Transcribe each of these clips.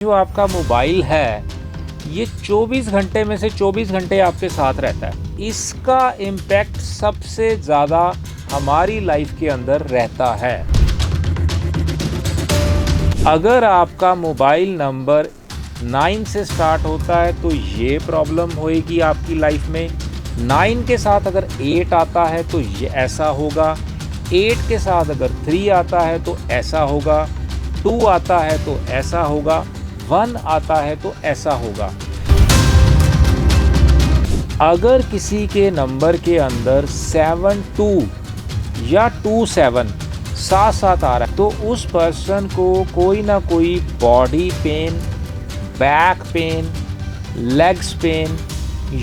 जो आपका मोबाइल है ये 24 घंटे में से 24 घंटे आपके साथ रहता है। इसका इम्पैक्ट सबसे ज़्यादा हमारी लाइफ के अंदर रहता है। अगर आपका मोबाइल नंबर 9 से स्टार्ट होता है तो ये प्रॉब्लम होएगी आपकी लाइफ में। 9 के साथ अगर 8 आता है तो ये ऐसा होगा। 8 के साथ अगर 3 आता है तो ऐसा होगा। 2 आता है तो ऐसा होगा। 1 आता है तो ऐसा होगा। अगर किसी के नंबर के अंदर 72 या 27 साथ साथ आ रहा है तो उस पर्सन को कोई ना कोई body pain, back pain, legs pain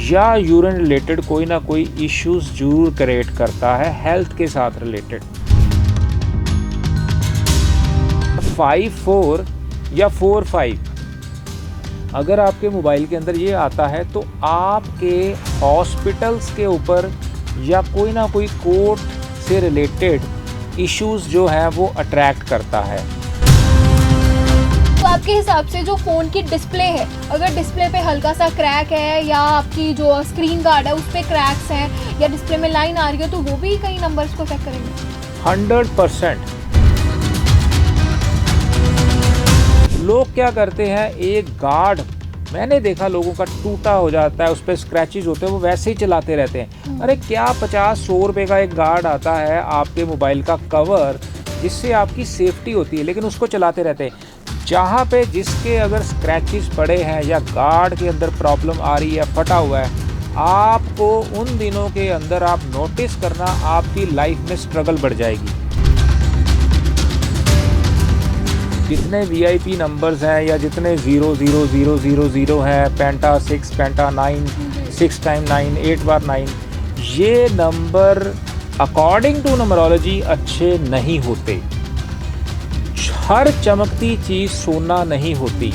या यूरिन रिलेटेड कोई ना कोई इश्यूज जरूर क्रिएट करता है हेल्थ के साथ रिलेटेड। 5-4 या 4-5 अगर आपके मोबाइल के अंदर ये आता है तो आपके हॉस्पिटल्स के ऊपर या कोई ना कोई कोर्ट से रिलेटेड इश्यूज जो है वो अट्रैक्ट करता है। तो आपके हिसाब से जो फ़ोन की डिस्प्ले है, अगर डिस्प्ले पे हल्का सा क्रैक है या आपकी जो स्क्रीन गार्ड है उस पर क्रैक्स हैं या डिस्प्ले में लाइन आ रही है तो वो भी कई नंबर्स को अफेक्ट करेंगे? 100%। लोग क्या करते हैं, एक गार्ड मैंने देखा लोगों का टूटा हो जाता है, उस पर स्क्रैचेस होते हैं, वो वैसे ही चलाते रहते हैं। अरे क्या 50-100 रुपये का एक गार्ड आता है आपके मोबाइल का कवर जिससे आपकी सेफ्टी होती है, लेकिन उसको चलाते रहते हैं। जहाँ पे जिसके अगर स्क्रैचेस पड़े हैं या गार्ड के अंदर प्रॉब्लम आ रही है, फटा हुआ है, आपको उन दिनों के अंदर आप नोटिस करना आपकी लाइफ में स्ट्रगल बढ़ जाएगी। जितने VIP नंबर्स हैं या जितने 00000 हैं, पेंटा 6, पेंटा 9, 6 टाइम 9, 8 बार 9, ये नंबर अकॉर्डिंग टू नंबरोलॉजी अच्छे नहीं होते। हर चमकती चीज़ सोना नहीं होती।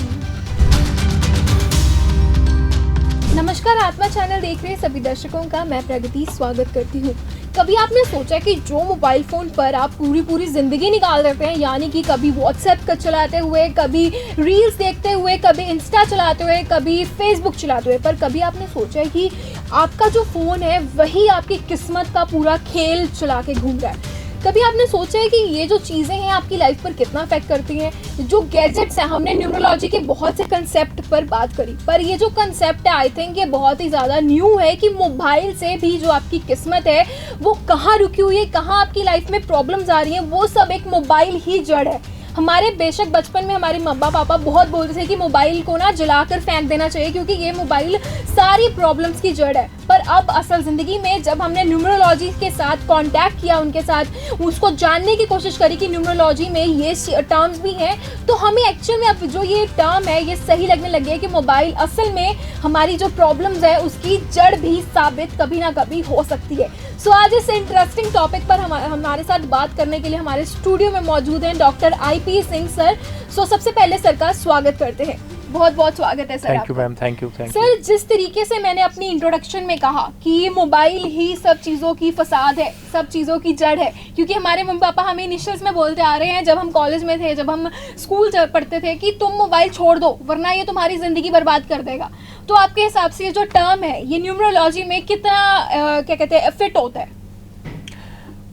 नमस्कार, आत्मा चैनल देख रहे सभी दर्शकों का मैं प्रगति स्वागत करती हूँ। कभी आपने सोचा कि जो मोबाइल फ़ोन पर आप पूरी ज़िंदगी निकाल देते हैं, यानी कि कभी व्हाट्सएप का चलाते हुए, कभी रील्स देखते हुए, कभी इंस्टा चलाते हुए, कभी फेसबुक चलाते हुए, पर कभी आपने सोचा कि आपका जो फ़ोन है वही आपकी किस्मत का पूरा खेल चला के घूम रहा है? कभी आपने सोचा है कि ये जो चीज़ें हैं आपकी लाइफ पर कितना अफेक्ट करती हैं? जो गैजेट्स हैं, हमने न्यूमरोलॉजी के बहुत से कंसेप्ट पर बात करी, पर ये जो कंसेप्ट है आई थिंक ये बहुत ही ज़्यादा न्यू है कि मोबाइल से भी जो आपकी किस्मत है वो कहाँ रुकी हुई है, कहाँ आपकी लाइफ में प्रॉब्लम्स आ रही हैं, वो सब एक मोबाइल ही जड़ है। हमारे बेशक बचपन में हमारे मम्मा पापा बहुत बोलते थे कि मोबाइल को ना जलाकर फेंक देना चाहिए क्योंकि ये मोबाइल सारी प्रॉब्लम्स की जड़ है, पर अब असल ज़िंदगी में जब हमने न्यूमरोलॉजी के साथ कांटेक्ट किया, उनके साथ उसको जानने की कोशिश करी कि न्यूमरोलॉजी में ये टर्म्स भी हैं, तो हमें एक्चुअल में अब जो ये टर्म है ये सही लगने लग गया कि मोबाइल असल में हमारी जो प्रॉब्लम्स है उसकी जड़ भी साबित कभी ना कभी हो सकती है। सो आज इस इंटरेस्टिंग टॉपिक पर हमारे साथ बात करने के लिए हमारे स्टूडियो में मौजूद हैं डॉक्टर IP सिंह सर। सो सबसे पहले सर का स्वागत करते हैं। बहुत बहुत स्वागत है sir. Thank you ma'am, thank you. Sir, जिस तरीके से मैंने अपनी इंट्रोडक्शन में कहा कि ये मोबाइल ही सब चीज़ों की फसाद है, सब चीज़ों की जड़ है, क्योंकि हमारे मम्मी पापा हमें इनिशियल्स में बोलते आ रहे हैं, जब हम कॉलेज में थे, जब हम स्कूल पढ़ते थे, कि तुम मोबाइल छोड़ दो वरना ये तुम्हारी ज़िंदगी बर्बाद कर देगा। तो आपके हिसाब से ये जो टर्म है ये न्यूमरोलॉजी में कितना क्या कहते हैं फिट होता है?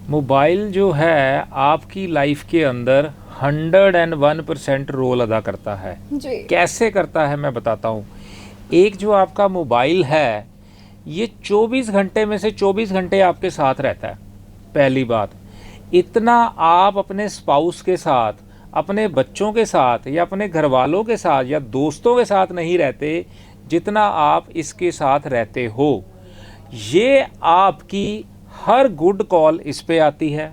मोबाइल जो है आपकी लाइफ के अंदर 101% रोल अदा करता है जी। कैसे करता है मैं बताता हूँ। एक जो आपका मोबाइल है ये 24 घंटे में से 24 घंटे आपके साथ रहता है। पहली बात, इतना आप अपने स्पाउस के साथ, अपने बच्चों के साथ या अपने घर वालों के साथ या दोस्तों के साथ नहीं रहते जितना आप इसके साथ रहते हो। ये आपकी हर गुड कॉल इस पे आती है,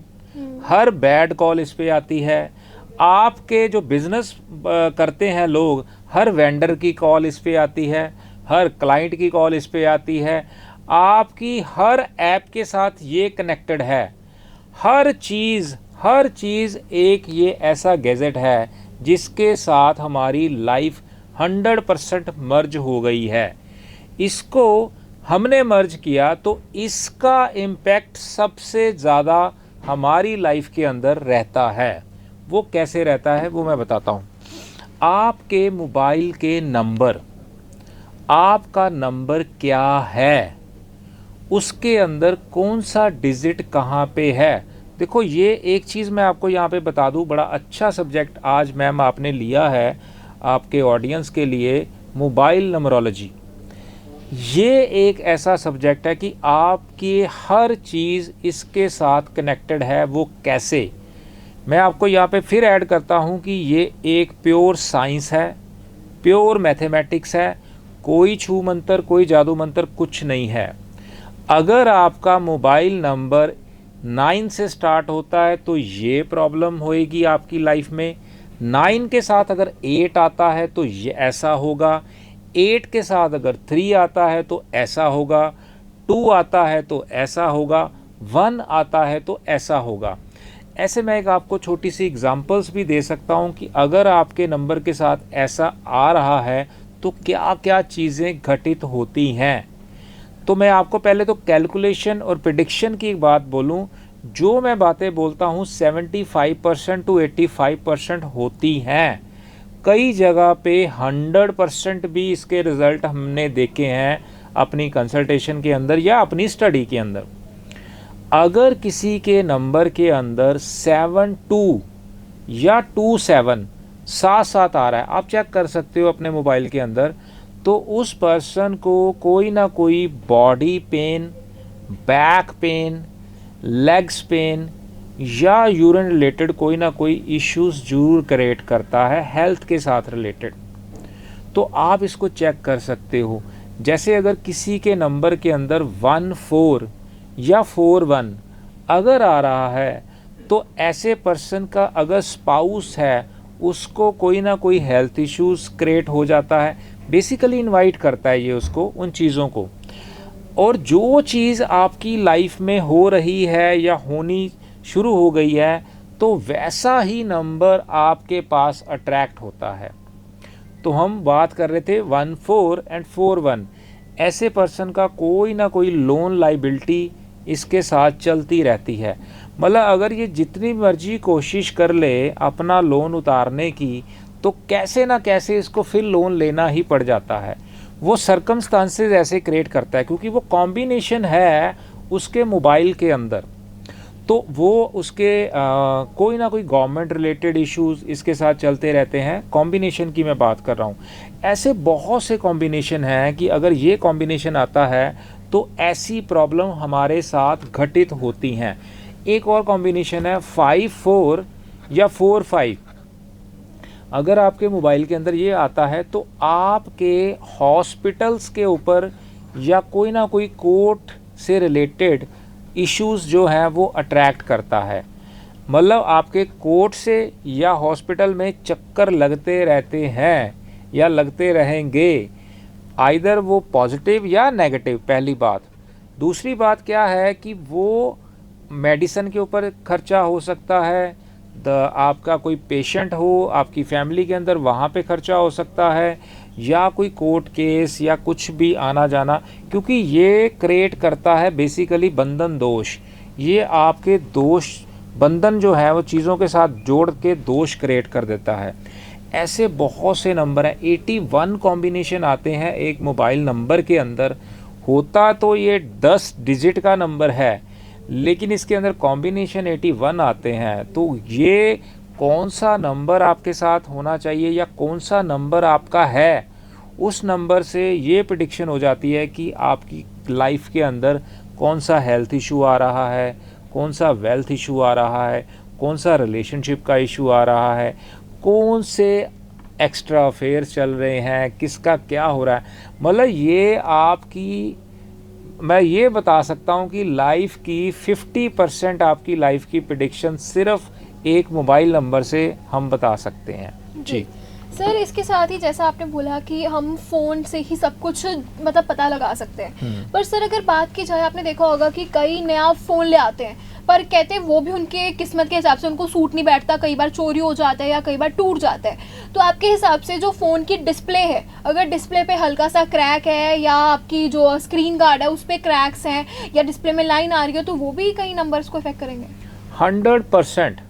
हर बैड कॉल इस पे आती है। आपके जो बिज़नेस करते हैं लोग, हर वेंडर की कॉल इस पे आती है, हर क्लाइंट की कॉल इस पे आती है। आपकी हर ऐप के साथ ये कनेक्टेड है। हर चीज़ एक ये ऐसा गैजेट है जिसके साथ हमारी लाइफ 100% मर्ज हो गई है। इसको हमने मर्ज किया तो इसका इम्पैक्ट सबसे ज़्यादा हमारी लाइफ के अंदर रहता है। वो कैसे रहता है वो मैं बताता हूँ। आपके मोबाइल के नंबर, आपका नंबर क्या है, उसके अंदर कौन सा डिजिट कहाँ पे है। देखो ये एक चीज़ मैं आपको यहाँ पे बता दूँ, बड़ा अच्छा सब्जेक्ट आज मैम आपने लिया है आपके ऑडियंस के लिए, मोबाइल नंबरोलॉजी। ये एक ऐसा सब्जेक्ट है कि आपकी हर चीज़ इसके साथ कनेक्टेड है। वो कैसे, मैं आपको यहाँ पे फिर ऐड करता हूँ कि ये एक प्योर साइंस है, प्योर मैथमेटिक्स है, कोई छू मंतर कोई जादू मंतर कुछ नहीं है। अगर आपका मोबाइल नंबर 9 से स्टार्ट होता है तो ये प्रॉब्लम होएगी आपकी लाइफ में। 9 के साथ अगर 8 आता है तो ये ऐसा होगा, 8 के साथ अगर 3 आता है तो ऐसा होगा, 2 आता है तो ऐसा होगा, 1 आता है तो ऐसा होगा। ऐसे मैं एक आपको छोटी सी एग्जांपल्स भी दे सकता हूँ कि अगर आपके नंबर के साथ ऐसा आ रहा है तो क्या क्या चीज़ें घटित होती हैं। तो मैं आपको पहले तो कैलकुलेशन और प्रिडिक्शन की एक बात बोलूं, जो मैं बातें बोलता हूं 75% टू 85% होती हैं। कई जगह पे 100% भी इसके रिज़ल्ट हमने देखे हैं अपनी कंसल्टेशन के अंदर या अपनी स्टडी के अंदर। अगर किसी के नंबर के अंदर 72 या 27 साथ साथ आ रहा है, आप चेक कर सकते हो अपने मोबाइल के अंदर, तो उस पर्सन को कोई ना कोई body pain, back pain, legs pain या यूरिन रिलेटेड कोई ना कोई इश्यूज जरूर क्रिएट करता है हेल्थ के साथ रिलेटेड। तो आप इसको चेक कर सकते हो। जैसे अगर किसी के नंबर के अंदर 14 या 41 अगर आ रहा है तो ऐसे पर्सन का अगर स्पाउस है उसको कोई ना कोई हेल्थ इश्यूज क्रिएट हो जाता है। बेसिकली इनवाइट करता है ये उसको उन चीज़ों को। और जो चीज़ आपकी लाइफ में हो रही है या होनी शुरू हो गई है तो वैसा ही नंबर आपके पास अट्रैक्ट होता है। तो हम बात कर रहे थे 14 एंड 41, ऐसे पर्सन का कोई ना कोई लोन लाइबिलिटी इसके साथ चलती रहती है। मतलब अगर ये जितनी मर्जी कोशिश कर ले अपना लोन उतारने की तो कैसे ना कैसे इसको फिर लोन लेना ही पड़ जाता है। वो सर्कमस्टांसेस ऐसे क्रिएट करता है क्योंकि वो कॉम्बिनेशन है उसके मोबाइल के अंदर। तो वो उसके कोई ना कोई गवर्नमेंट रिलेटेड इश्यूज इसके साथ चलते रहते हैं। कॉम्बिनेशन की मैं बात कर रहा हूँ। ऐसे बहुत से कॉम्बिनेशन हैं कि अगर ये कॉम्बिनेशन आता है तो ऐसी प्रॉब्लम हमारे साथ घटित होती हैं। एक और कॉम्बिनेशन है 54 या 45। अगर आपके मोबाइल के अंदर ये आता है तो आपके हॉस्पिटल्स के ऊपर या कोई ना कोई कोर्ट से रिलेटेड इश्यूज जो हैं वो अट्रैक्ट करता है। मतलब आपके कोर्ट से या हॉस्पिटल में चक्कर लगते रहते हैं या लगते रहेंगे, आइदर वो पॉजिटिव या नेगेटिव, पहली बात। दूसरी बात क्या है कि वो मेडिसिन के ऊपर खर्चा हो सकता है, आपका कोई पेशेंट हो आपकी फैमिली के अंदर वहाँ पे खर्चा हो सकता है, या कोई कोर्ट केस या कुछ भी आना जाना, क्योंकि ये क्रिएट करता है बेसिकली बंधन दोष। ये आपके दोष बंधन जो है वो चीज़ों के साथ जोड़ के दोष क्रिएट कर देता है। ऐसे बहुत से नंबर हैं, 81 कॉम्बिनेशन आते हैं एक मोबाइल नंबर के अंदर। होता तो ये 10 डिजिट का नंबर है लेकिन इसके अंदर कॉम्बिनेशन 81 आते हैं। तो ये कौन सा नंबर आपके साथ होना चाहिए या कौन सा नंबर आपका है, उस नंबर से ये प्रेडिक्शन हो जाती है कि आपकी लाइफ के अंदर कौन सा हेल्थ इशू आ रहा है, कौन सा वेल्थ इशू आ रहा है, कौन सा रिलेशनशिप का इशू आ रहा है, कौन से एक्स्ट्रा अफेयर्स चल रहे हैं, किसका क्या हो रहा है। मतलब ये आपकी, मैं ये बता सकता हूँ कि लाइफ की 50% आपकी लाइफ की प्रेडिक्शन सिर्फ एक मोबाइल नंबर से हम बता सकते हैं। जी सर, इसके साथ ही जैसा आपने बोला कि हम फ़ोन से ही सब कुछ मतलब पता लगा सकते हैं, पर सर अगर बात की जाए, आपने देखा होगा कि कई नया फ़ोन ले आते हैं पर कहते हैं वो भी उनके किस्मत के हिसाब से उनको सूट नहीं बैठता, कई बार चोरी हो जाता है या कई बार टूट जाता है। तो आपके हिसाब से जो फ़ोन की डिस्प्ले है, अगर डिस्प्ले पे हल्का सा क्रैक है या आपकी जो स्क्रीन गार्ड है उस पर क्रैक्स हैं या डिस्प्ले में लाइन आ रही है तो वो भी कई नंबर्स को इफेक्ट करेंगे? 100%।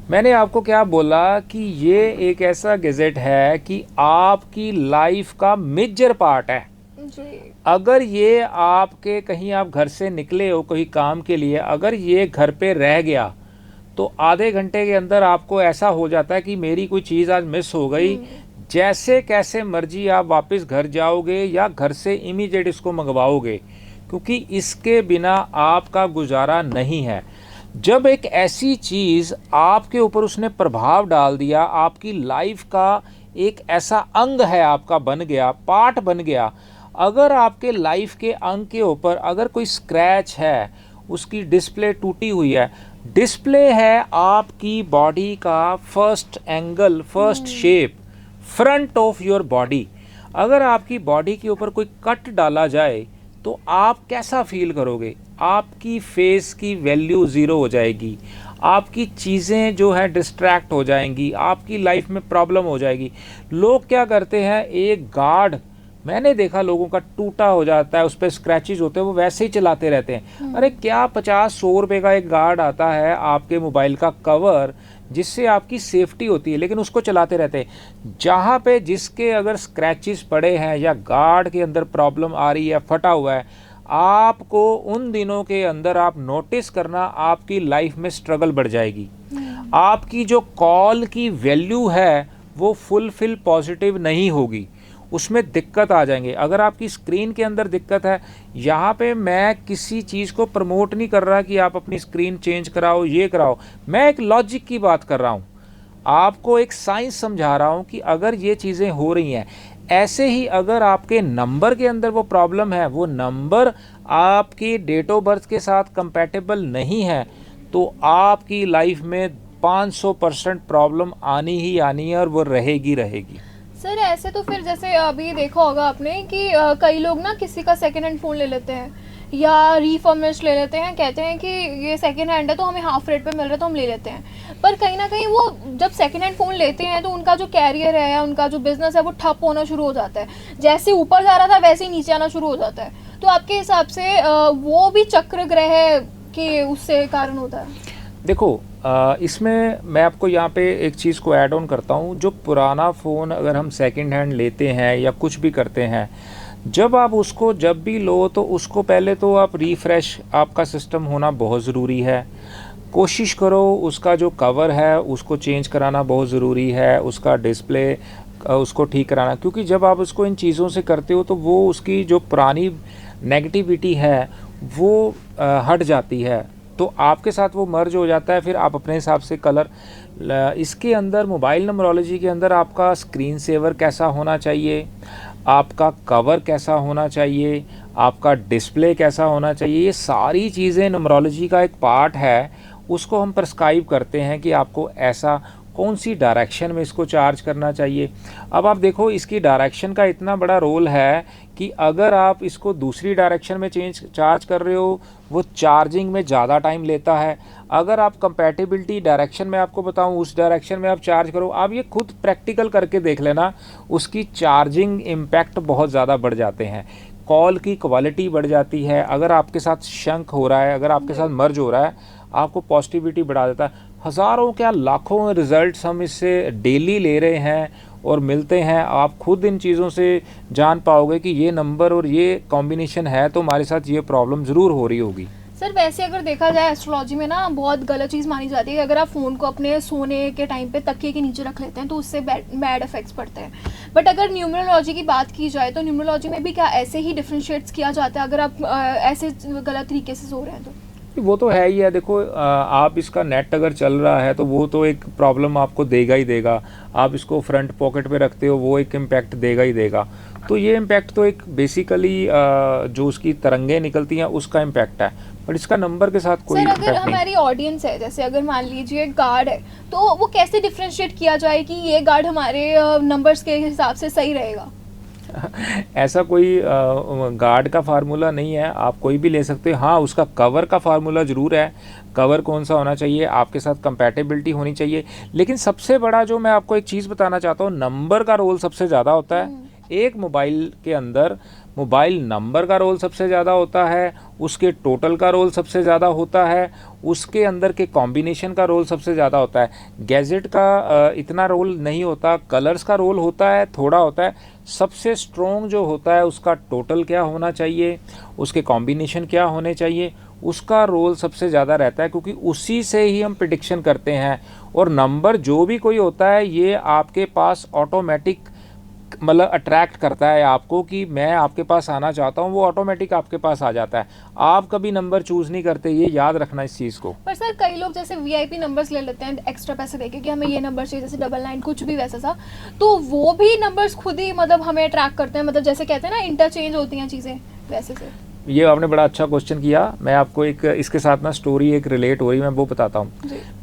मैंने आपको क्या बोला कि ये एक ऐसा गैजेट है कि आपकी लाइफ का मेजर पार्ट है। जी। अगर ये आपके कहीं आप घर से निकले हो कोई काम के लिए, अगर ये घर पे रह गया तो आधे घंटे के अंदर आपको ऐसा हो जाता है कि मेरी कोई चीज़ आज मिस हो गई। जैसे कैसे मर्जी आप वापस घर जाओगे या घर से इमीडिएट इसको मंगवाओगे, क्योंकि इसके बिना आपका गुजारा नहीं है। जब एक ऐसी चीज़ आपके ऊपर उसने प्रभाव डाल दिया, आपकी लाइफ का एक ऐसा अंग है, आपका बन गया, पार्ट बन गया। अगर आपके लाइफ के अंग के ऊपर अगर कोई स्क्रैच है, उसकी डिस्प्ले टूटी हुई है, डिस्प्ले है आपकी बॉडी का first angle, first shape, front of your body. अगर आपकी बॉडी के ऊपर कोई कट डाला जाए तो आप कैसा फील करोगे? आपकी फेस की वैल्यू ज़ीरो हो जाएगी, आपकी चीज़ें जो है डिस्ट्रैक्ट हो जाएंगी, आपकी लाइफ में प्रॉब्लम हो जाएगी। लोग क्या करते हैं, एक गार्ड मैंने देखा लोगों का टूटा हो जाता है, उस पर स्क्रैचेस होते हैं, वो वैसे ही चलाते रहते हैं। अरे क्या 50-100 रुपये का एक गार्ड आता है आपके मोबाइल का कवर, जिससे आपकी सेफ्टी होती है, लेकिन उसको चलाते रहते हैं। जहाँ पे जिसके अगर स्क्रैचेस पड़े हैं या गार्ड के अंदर प्रॉब्लम आ रही है, फटा हुआ है, आपको उन दिनों के अंदर आप नोटिस करना, आपकी लाइफ में स्ट्रगल बढ़ जाएगी। आपकी जो कॉल की वैल्यू है वो फुलफिल पॉजिटिव नहीं होगी, उसमें दिक्कत आ जाएंगे। अगर आपकी स्क्रीन के अंदर दिक्कत है, यहाँ पे मैं किसी चीज़ को प्रमोट नहीं कर रहा कि आप अपनी स्क्रीन चेंज कराओ, ये कराओ, मैं एक लॉजिक की बात कर रहा हूँ, आपको एक साइंस समझा रहा हूँ कि अगर ये चीज़ें हो रही हैं। ऐसे ही अगर आपके नंबर के अंदर वो प्रॉब्लम है, वो नंबर आपकी डेट ऑफ बर्थ के साथ कंपैटिबल नहीं है, तो आपकी लाइफ में 500% प्रॉब्लम आनी ही आनी है और वो रहेगी रहेगी। सर ऐसे तो फिर जैसे अभी देखा होगा आपने कि कई लोग ना किसी का सेकेंड हैंड फ़ोन ले लेते हैं या रीफर्मिश्ड ले लेते हैं, कहते हैं कि ये सेकेंड हैंड है तो हमें हाफ रेट पे मिल रहा है तो हम ले लेते हैं। पर कहीं ना कहीं वो जब सेकेंड हैंड फ़ोन लेते हैं तो उनका जो कैरियर है या उनका जो बिज़नेस है वो ठप होना शुरू हो जाता है। जैसे ऊपर जा रहा था वैसे ही नीचे आना शुरू हो जाता है। तो आपके हिसाब से वो भी चक्र ग्रह के उससे कारण होता है? देखो, इसमें मैं आपको यहाँ पे एक चीज़ को ऐड ऑन करता हूँ। जो पुराना फ़ोन अगर हम सेकंड हैंड लेते हैं या कुछ भी करते हैं, जब आप उसको जब भी लो तो उसको पहले तो आप रिफ़्रेश, आपका सिस्टम होना बहुत ज़रूरी है। कोशिश करो उसका जो कवर है उसको चेंज कराना बहुत ज़रूरी है, उसका डिस्प्ले उसको ठीक कराना, क्योंकि जब आप उसको इन चीज़ों से करते हो तो वो उसकी जो पुरानी नेगेटिविटी है वो हट जाती है, तो आपके साथ वो मर्ज हो जाता है। फिर आप अपने हिसाब से कलर, इसके अंदर मोबाइल नंबरोलॉजी के अंदर आपका स्क्रीन सेवर कैसा होना चाहिए, आपका कवर कैसा होना चाहिए, आपका डिस्प्ले कैसा होना चाहिए, ये सारी चीज़ें नंबरोलॉजी का एक पार्ट है। उसको हम प्रिस्क्राइब करते हैं कि आपको ऐसा कौन सी डायरेक्शन में इसको चार्ज करना चाहिए। अब आप देखो, इसकी डायरेक्शन का इतना बड़ा रोल है कि अगर आप इसको दूसरी डायरेक्शन में चार्ज कर रहे हो, वो चार्जिंग में ज़्यादा टाइम लेता है। अगर आप कंपैटिबिलिटी डायरेक्शन में आपको बताऊं, उस डायरेक्शन में आप चार्ज करो, आप ये खुद प्रैक्टिकल करके देख लेना, उसकी चार्जिंग इम्पैक्ट बहुत ज़्यादा बढ़ जाते हैं, कॉल की क्वालिटी बढ़ जाती है। अगर आपके साथ शंक हो रहा है, अगर आपके साथ मर्ज हो रहा है, आपको पॉजिटिविटी बढ़ा देता है। हज़ारों क्या लाखों रिजल्ट्स हम इससे डेली ले रहे हैं और मिलते हैं। आप खुद इन चीज़ों से जान पाओगे कि ये नंबर और ये कॉम्बिनेशन है तो हमारे साथ ये प्रॉब्लम ज़रूर हो रही होगी। सर वैसे अगर देखा जाए एस्ट्रोलॉजी में ना बहुत गलत चीज़ मानी जाती है कि अगर आप फ़ोन को अपने सोने के टाइम पे तकिए के नीचे रख लेते हैं तो उससे बैड इफेक्ट्स पड़ते हैं। बट अगर न्यूमरोलॉजी की बात की जाए तो न्यूमरोलॉजी में भी क्या ऐसे ही डिफ्रेंशिएट्स किया जाता है अगर आप ऐसे गलत तरीके से सो रहे हैं तो? वो तो है ही है। देखो, आप इसका नेट अगर चल रहा है तो वो तो एक प्रॉब्लम आपको देगा ही देगा। आप इसको फ्रंट पॉकेट पे रखते हो, वो एक इम्पैक्ट देगा ही देगा। तो ये इम्पैक्ट तो एक बेसिकली जो उसकी तरंगें निकलती हैं उसका इम्पैक्ट है, बट इसका नंबर के साथ कोई सर इम्पैक्ट अगर नहीं। हमारी ऑडियंस है, जैसे अगर मान लीजिए गार्ड है, तो वो कैसे डिफ्रेंशिएट किया जाए कि ये गार्ड हमारे नंबर्स के हिसाब से सही रहेगा? ऐसा कोई गार्ड का फार्मूला नहीं है, आप कोई भी ले सकते हो। हाँ, उसका कवर का फार्मूला ज़रूर है। कवर कौन सा होना चाहिए, आपके साथ कंपैटिबिलिटी होनी चाहिए। लेकिन सबसे बड़ा जो मैं आपको एक चीज़ बताना चाहता हूँ, नंबर का रोल सबसे ज़्यादा होता है। एक मोबाइल के अंदर मोबाइल नंबर का रोल सबसे ज़्यादा होता है, उसके टोटल का रोल सबसे ज़्यादा होता है, उसके अंदर के कॉम्बिनेशन का रोल सबसे ज़्यादा होता है। गैजेट का इतना रोल नहीं होता, कलर्स का रोल होता है, थोड़ा होता है। सबसे स्ट्रॉन्ग जो होता है उसका टोटल क्या होना चाहिए, उसके कॉम्बिनेशन क्या होने चाहिए, उसका रोल सबसे ज़्यादा रहता है, क्योंकि उसी से ही हम प्रिडिक्शन करते हैं। और नंबर जो भी कोई होता है ये आपके पास ऑटोमेटिक मतलब अट्रैक्ट करता है आपको कि मैं आपके पास आना चाहता हूँ, वो ऑटोमेटिक आपके पास आ जाता है। आप कभी नंबर चूज़ नहीं करते, ये याद रखना इस चीज़ को। पर सर कई लोग जैसे वीआईपी नंबर्स ले लेते हैं एक्स्ट्रा पैसे देके कि हमें ये नंबर चाहिए, जैसे 99 कुछ भी वैसा सा, तो वो भी नंबर्स खुद ही मतलब हमें अट्रैक्ट करते हैं, मतलब जैसे कहते हैं ना इंटरचेंज होती हैं चीज़ें वैसे से। ये आपने बड़ा अच्छा क्वेश्चन किया। मैं आपको एक इसके साथ ना स्टोरी एक रिलेट हो रही, मैं वो बताता हूँ।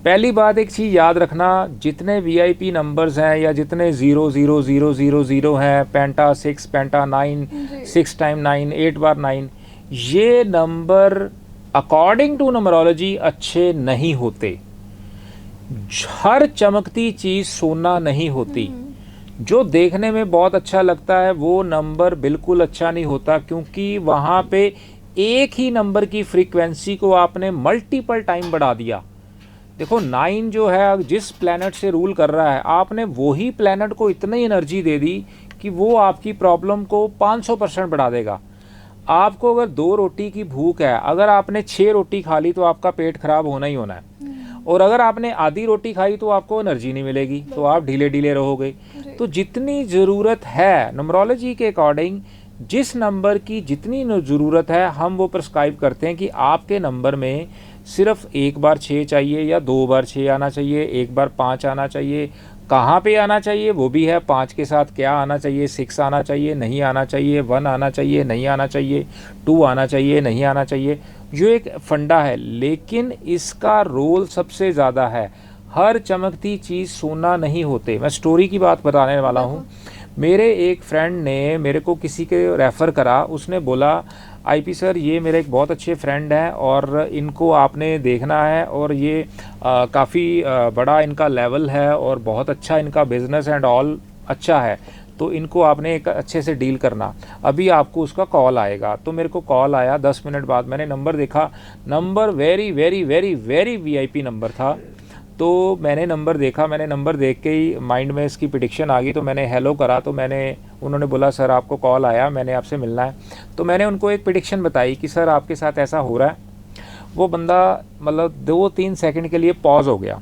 पहली बात एक चीज़ याद रखना, जितने वीआईपी नंबर्स हैं या जितने 00000 हैं, पेंटा 6, पेंटा 9, 6 टाइम 9, 8 बार 9, ये नंबर अकॉर्डिंग टू नंबरोलॉजी अच्छे नहीं होते। हर चमकती चीज़ सोना नहीं होती। जो देखने में बहुत अच्छा लगता है वो नंबर बिल्कुल अच्छा नहीं होता, क्योंकि वहाँ पे एक ही नंबर की फ्रीक्वेंसी को आपने मल्टीपल टाइम बढ़ा दिया। देखो 9 जो है जिस प्लैनेट से रूल कर रहा है, आपने वही प्लैनेट को इतनी एनर्जी दे दी कि वो आपकी प्रॉब्लम को 500% बढ़ा देगा। आपको अगर 2 रोटी की भूख है, अगर आपने 6 रोटी खा ली तो आपका पेट खराब होना ही होना है। और अगर आपने आधी रोटी खाई तो आपको एनर्जी नहीं मिलेगी, तो आप ढीले ढीले रहोगे। तो जितनी ज़रूरत है न्यूमरोलॉजी के अकॉर्डिंग, जिस नंबर की जितनी ज़रूरत है हम वो प्रिस्क्राइब करते हैं कि आपके नंबर में सिर्फ एक बार 6 चाहिए या 2 बार 6 आना चाहिए, एक बार 5 आना चाहिए। कहाँ पे आना चाहिए वो भी है, 5 के साथ क्या आना चाहिए, 6 आना चाहिए नहीं आना चाहिए, 1 आना चाहिए नहीं आना चाहिए, 2 आना चाहिए नहीं आना चाहिए। जो एक फंडा है, लेकिन इसका रोल सबसे ज़्यादा है। हर चमकती चीज़ सोना नहीं होते। मैं स्टोरी की बात बताने वाला हूँ। मेरे एक फ्रेंड ने मेरे को किसी के रेफ़र करा, उसने बोला आईपी सर ये मेरे एक बहुत अच्छे फ्रेंड हैं और इनको आपने देखना है, और ये काफ़ी बड़ा इनका लेवल है और बहुत अच्छा इनका बिज़नेस एंड ऑल अच्छा है, तो इनको आपने एक अच्छे से डील करना, अभी आपको उसका कॉल आएगा। तो मेरे को कॉल आया 10 मिनट बाद, मैंने नंबर देखा, number very very very very VIP number था। तो मैंने नंबर देखा, मैंने नंबर देख के ही माइंड में इसकी प्रेडिक्शन आ गई, तो मैंने हेलो करा। तो उन्होंने बोला सर आपको कॉल आया, मैंने आपसे मिलना है। तो मैंने उनको एक प्रेडिक्शन बताई कि सर आपके साथ ऐसा हो रहा है। वो बंदा मतलब 2-3 सेकंड के लिए पॉज हो गया।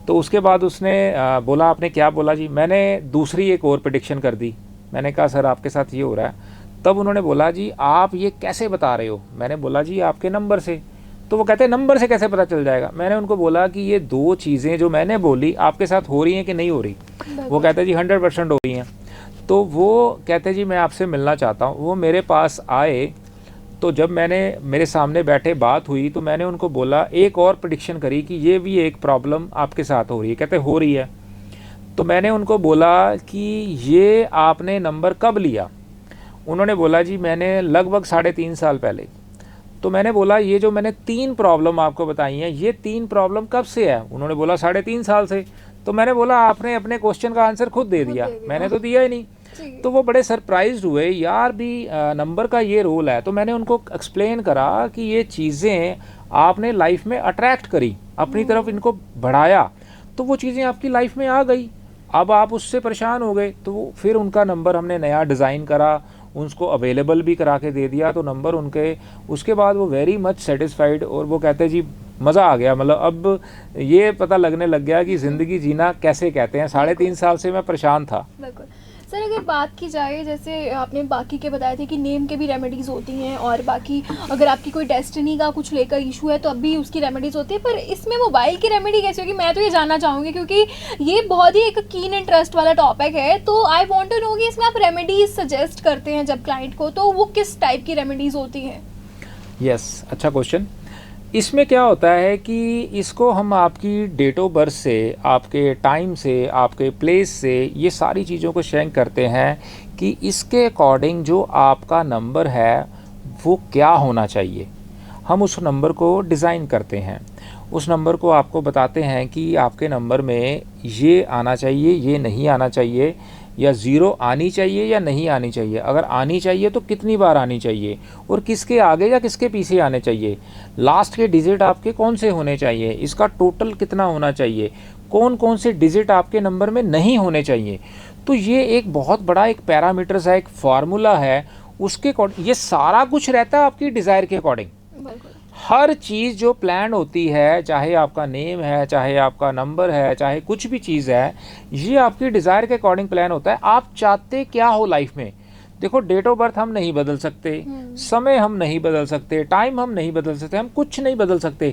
तो उसके बाद उसने बोला आपने क्या बोला जी? मैंने दूसरी एक और प्रेडिक्शन कर दी। मैंने कहा सर आपके साथ ये हो रहा है। तब उन्होंने बोला जी आप ये कैसे बता रहे हो? मैंने बोला जी आपके नंबर से। तो वो कहते हैं नंबर से कैसे पता चल जाएगा? मैंने उनको बोला कि ये 2 चीज़ें जो मैंने बोली आपके साथ हो रही हैं कि नहीं हो रही? वो कहते हैं जी 100% हो रही हैं। तो वो कहते हैं जी मैं आपसे मिलना चाहता हूँ। वो मेरे पास आए, तो जब मेरे सामने बैठे बात हुई तो मैंने उनको बोला एक और प्रेडिक्शन करी कि ये भी एक प्रॉब्लम आपके साथ हो रही है। कहते हो रही है। तो मैंने उनको बोला कि ये आपने नंबर कब लिया? उन्होंने बोला जी मैंने लगभग 3.5 साल पहले। तो मैंने बोला ये जो मैंने 3 प्रॉब्लम आपको बताई हैं, ये 3 प्रॉब्लम कब से है? उन्होंने बोला 3.5 साल से। तो मैंने बोला आपने अपने क्वेश्चन का आंसर खुद दे दिया, मैंने तो दिया ही नहीं। तो वो बड़े सरप्राइज्ड हुए, यार भी नंबर का ये रोल है। तो मैंने उनको एक्सप्लेन करा कि ये चीज़ें आपने लाइफ में अट्रैक्ट करी, अपनी तरफ इनको बढ़ाया, तो वो चीज़ें आपकी लाइफ में आ गई। अब आप उससे परेशान हो गए, तो फिर उनका नंबर हमने नया डिज़ाइन करा, उसको अवेलेबल भी करा के दे दिया। तो नंबर उनके उसके बाद वो वेरी मच सेटिस्फाइड, और वो कहते जी मज़ा आ गया। मतलब अब ये पता लगने लग गया कि ज़िंदगी जीना कैसे कहते हैं। 3.5 साल से मैं परेशान था। बिल्कुल सर, अगर बात की जाए जैसे आपने बाकी के बताए थे कि नेम के भी रेमेडीज़ होती हैं, और बाकी अगर आपकी कोई डेस्टिनी का कुछ लेकर इशू है तो अब भी उसकी रेमेडीज़ होती है, पर इसमें मोबाइल की रेमेडी कैसे होगी? मैं तो ये जानना चाहूँगी, क्योंकि ये बहुत ही एक कीन इंटरेस्ट वाला टॉपिक है। तो आई वॉन्ट टू नो कि इसमें आप रेमेडीज़ सजेस्ट करते हैं जब क्लाइंट को, तो वो किस टाइप की रेमेडीज़ होती हैं? यस, अच्छा क्वेश्चन। इसमें क्या होता है कि इसको हम आपकी डेट ऑफ बर्थ से, आपके टाइम से, आपके प्लेस से, ये सारी चीज़ों को चेक करते हैं कि इसके अकॉर्डिंग जो आपका नंबर है वो क्या होना चाहिए। हम उस नंबर को डिज़ाइन करते हैं, उस नंबर को आपको बताते हैं कि आपके नंबर में ये आना चाहिए, ये नहीं आना चाहिए, या ज़ीरो आनी चाहिए या नहीं आनी चाहिए, अगर आनी चाहिए तो कितनी बार आनी चाहिए, और किसके आगे या किसके पीछे आने चाहिए, लास्ट के डिजिट आपके कौन से होने चाहिए, इसका टोटल कितना होना चाहिए, कौन कौन से डिजिट आपके नंबर में नहीं होने चाहिए। तो ये एक बहुत बड़ा एक पैरामीटर्स है, एक फार्मूला है, उसके ये सारा कुछ रहता है आपकी डिज़ायर के अकॉर्डिंग। हर चीज़ जो प्लान होती है, चाहे आपका नेम है, चाहे आपका नंबर है, चाहे कुछ भी चीज़ है, ये आपकी डिज़ायर के अकॉर्डिंग प्लान होता है। आप चाहते क्या हो लाइफ में। देखो, डेट ऑफ बर्थ हम नहीं बदल सकते, समय हम नहीं बदल सकते, टाइम हम नहीं बदल सकते, हम कुछ नहीं बदल सकते।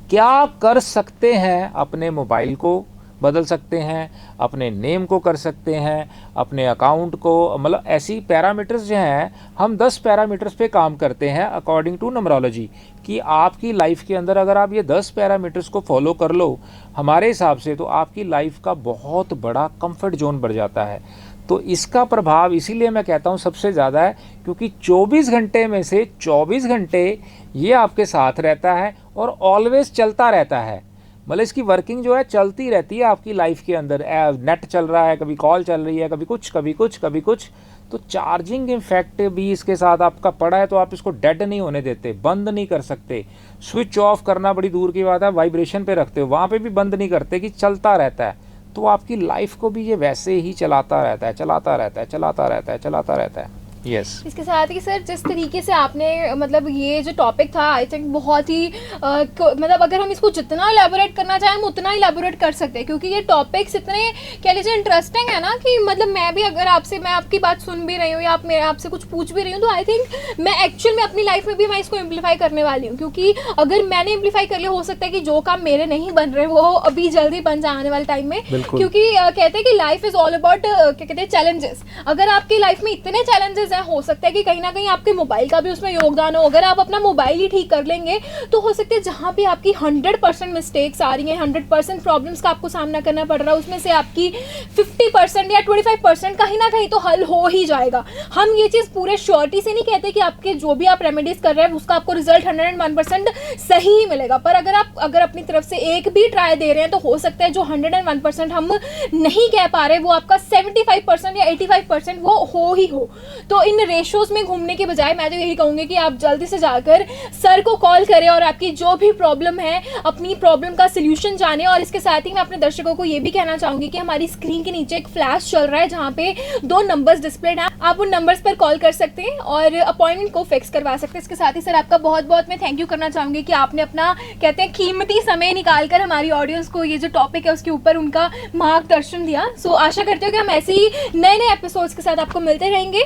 क्या कर सकते हैं, अपने मोबाइल को बदल सकते हैं, अपने नेम को कर सकते हैं, अपने अकाउंट को, मतलब ऐसी पैरामीटर्स जो हैं, हम 10 पैरामीटर्स पे काम करते हैं अकॉर्डिंग टू नंबरोलॉजी, कि आपकी लाइफ के अंदर अगर आप ये 10 पैरामीटर्स को फॉलो कर लो हमारे हिसाब से, तो आपकी लाइफ का बहुत बड़ा कंफर्ट जोन बढ़ जाता है। तो इसका प्रभाव इसीलिए मैं कहता हूँ सबसे ज़्यादा है, क्योंकि 24 घंटे में से 24 घंटे ये आपके साथ रहता है और ऑलवेज चलता रहता है। मतलब इसकी वर्किंग जो है चलती रहती है आपकी लाइफ के अंदर। नेट चल रहा है, कभी कॉल चल रही है, कभी कुछ कभी कुछ कभी कुछ। तो चार्जिंग इफेक्ट भी इसके साथ आपका पड़ा है, तो आप इसको डेड नहीं होने देते, बंद नहीं कर सकते। स्विच ऑफ करना बड़ी दूर की बात है, वाइब्रेशन पे रखते हो, वहाँ पे भी बंद नहीं करते, कि चलता रहता है। तो आपकी लाइफ को भी ये वैसे ही चलाता रहता है, चलाता रहता है, चलाता रहता है, चलाता रहता है। यस। इसके साथ ही सर, जिस तरीके से आपने मतलब ये जो टॉपिक था, आई थिंक बहुत ही मतलब अगर हम इसको जितना इलेबोरेट करना चाहें हम उतना इलेबोरेट कर सकते हैं, क्योंकि ये टॉपिक्स इतने कह लीजिए इंटरेस्टिंग है ना, कि मतलब मैं भी अगर आपसे, मैं आपकी बात सुन भी रही हूँ या आप मेरे आपसे कुछ पूछ भी रही हूँ, तो आई थिंक मैं एक्चुअल में अपनी लाइफ में भी मैं इसको इम्प्लीफाई करने वाली हूँ। क्योंकि अगर मैंने इम्प्लीफाई कर लिया, हो सकता है कि जो काम मेरे नहीं बन रहे वो अभी जल्दी बन जाए आने वाले टाइम में। क्योंकि कहते हैं कि लाइफ इज ऑल अबाउट क्या कहते हैं, चैलेंजेस। अगर आपकी लाइफ में इतने चैलेंजेस हैं, हो सकता है कि कहीं ना कहीं आपके मोबाइल का भी उसमें योगदान हो। अगर आप अपना मोबाइल ही ठीक कर लेंगे तो हो सकता है जहां पे आपकी 100% मिस्टेक्स आ रही हैं, 100% प्रॉब्लम्स का आपको सामना करना पड़ रहा है, उसमें से आपकी 50% या 25% कहीं ना कहीं तो हल हो ही जाएगा। हम ये चीज़ पूरे श्योरिटी से नहीं कहते कि आपके जो भी आप रेमेडीज कर रहे हैं उसका आपको रिजल्ट 101% सही ही मिलेगा, पर अगर अपनी तरफ से एक भी ट्राई दे रहे हैं तो हो सकता है जो 101% हम नहीं कह पा रहे वो आपका 75% या 85% वो हो ही हो। तो इन रेशोज में घूमने के बजाय मैं तो यही कहूँगी कि आप जल्दी से जाकर सर को कॉल करें और आपकी जो भी प्रॉब्लम है अपनी प्रॉब्लम का सोल्यूशन जाने। और इसके साथ ही मैं अपने दर्शकों को ये भी कहना चाहूँगी कि हमारी स्क्रीन के नीचे एक फ्लैश चल रहा है जहाँ पे 2 नंबर्स डिस्प्लेड हैं, आप उन नंबर्स पर कॉल कर सकते हैं और अपॉइंटमेंट को फिक्स करवा सकते हैं। इसके साथ ही सर आपका बहुत बहुत मैं थैंक यू करना चाहूँगी कि आपने अपना कहते हैं कीमती समय निकाल कर हमारी ऑडियंस को ये जो टॉपिक है उसके ऊपर उनका मार्गदर्शन दिया। सो आशा करते हो कि हम ऐसे ही नए नए एपिसोड्स के साथ आपको मिलते रहेंगे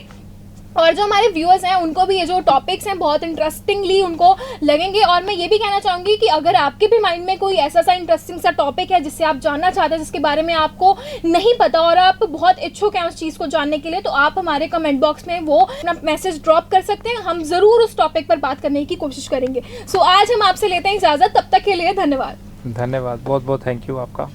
और जो हमारे व्यूअर्स हैं उनको भी ये जो टॉपिक्स हैं बहुत इंटरेस्टिंगली उनको लगेंगे। और मैं ये भी कहना चाहूँगी कि अगर आपके भी माइंड में कोई ऐसा सा इंटरेस्टिंग सा टॉपिक है जिससे आप जानना चाहते हैं, जिसके बारे में आपको नहीं पता और आप बहुत इच्छुक हैं उस चीज़ को जानने के लिए, तो आप हमारे कमेंट बॉक्स में वो अपना मैसेज ड्रॉप कर सकते हैं। हम ज़रूर उस टॉपिक पर बात करने की कोशिश करेंगे। सो आज हम आपसे लेते हैं इजाज़त, तब तक के लिए धन्यवाद। धन्यवाद, बहुत बहुत थैंक यू आपका।